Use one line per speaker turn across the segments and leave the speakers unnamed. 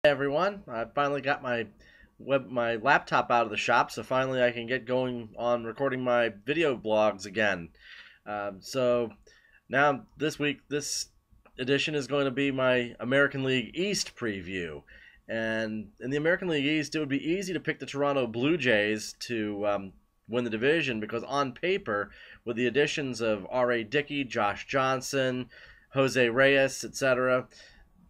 Hey everyone, I finally got my laptop out of the shop, so finally I can get going on recording my video blogs again. So now this edition is going to be my American League East preview. And in the American League East, it would be easy to pick the Toronto Blue Jays to win the division because on paper, with the additions of R.A. Dickey, Josh Johnson, Jose Reyes, etc.,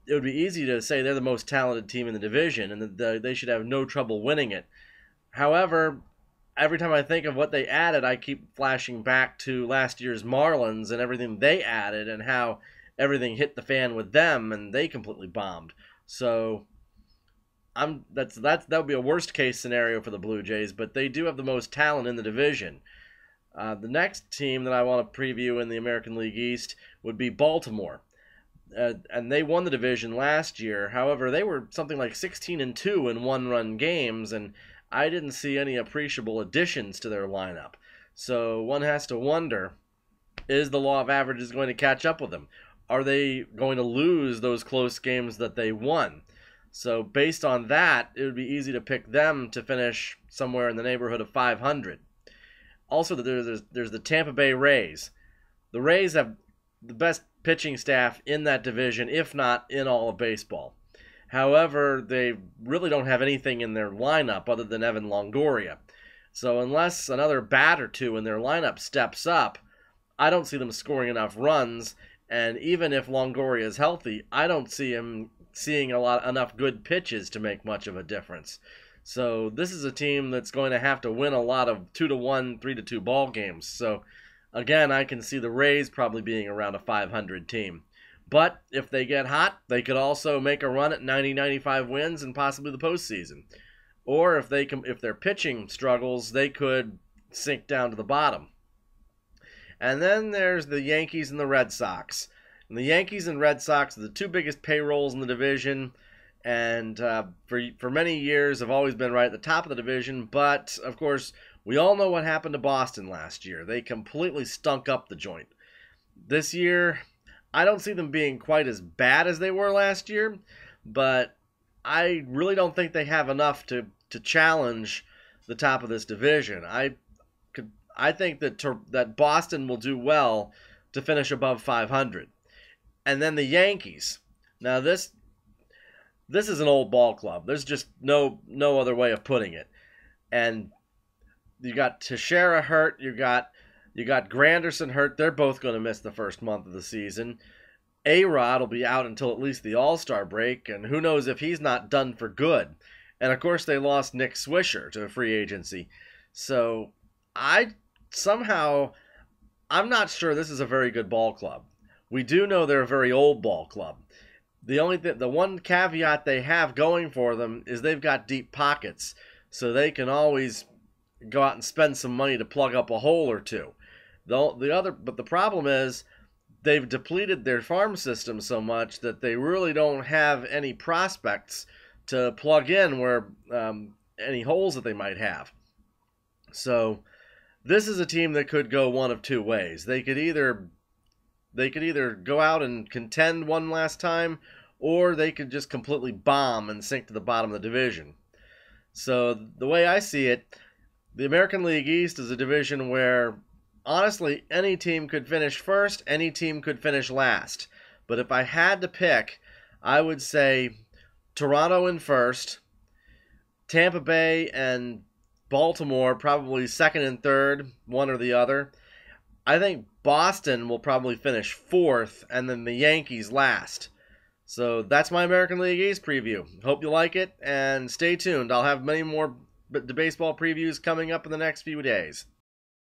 it would be easy to say they're the most talented team in the division and that they should have no trouble winning it. However, every time I think of what they added, I keep flashing back to last year's Marlins and everything they added and how everything hit the fan with them and they completely bombed. So that would be a worst case scenario for the Blue Jays, but they do have the most talent in the division. The next team that I want to preview in the American League East would be Baltimore. And they won the division last year. However, they were something like 16-2 in one-run games, and I didn't see any appreciable additions to their lineup. So one has to wonder, is the law of averages going to catch up with them? Are they going to lose those close games that they won? So based on that, it would be easy to pick them to finish somewhere in the neighborhood of 500. Also, there's the Tampa Bay Rays. The Rays have the best pitching staff in that division, if not in all of baseball. However, they really don't have anything in their lineup other than Evan Longoria. So unless another bat or two in their lineup steps up, I don't see them scoring enough runs. And even if Longoria is healthy, I don't see him seeing enough good pitches to make much of a difference. So this is a team that's going to have to win a lot of 2-1, 3-2 ball games. So again, I can see the Rays probably being around a 500 team. But if they get hot, they could also make a run at 90-95 wins and possibly the postseason. Or if their pitching struggles, they could sink down to the bottom. And then there's the Yankees and the Red Sox. And the Yankees and Red Sox are the two biggest payrolls in the division, and for many years have always been right at the top of the division. But of course, we all know what happened to Boston last year. They completely stunk up the joint. This year, I don't see them being quite as bad as they were last year, but I really don't think they have enough to challenge the top of this division. I think that Boston will do well to finish above 500. And then the Yankees. Now this is an old ball club. There's just no other way of putting it. And you got Teixeira hurt. You got Granderson hurt. They're both going to miss the first month of the season. A-Rod will be out until at least the All-Star break, and who knows if he's not done for good. And of course, they lost Nick Swisher to a free agency. So I'm not sure this is a very good ball club. We do know they're a very old ball club. The one caveat they have going for them is they've got deep pockets, so they can always go out and spend some money to plug up a hole or two. But the problem is they've depleted their farm system so much that they really don't have any prospects to plug in where any holes that they might have. So this is a team that could go one of two ways. They could either go out and contend one last time, or they could just completely bomb and sink to the bottom of the division. So the way I see it, the American League East is a division where, honestly, any team could finish first, any team could finish last. But if I had to pick, I would say Toronto in first, Tampa Bay and Baltimore probably second and third, one or the other. I think Boston will probably finish fourth, and then the Yankees last. So that's my American League East preview. Hope you like it, and stay tuned. I'll have many more baseball previews coming up in the next few days.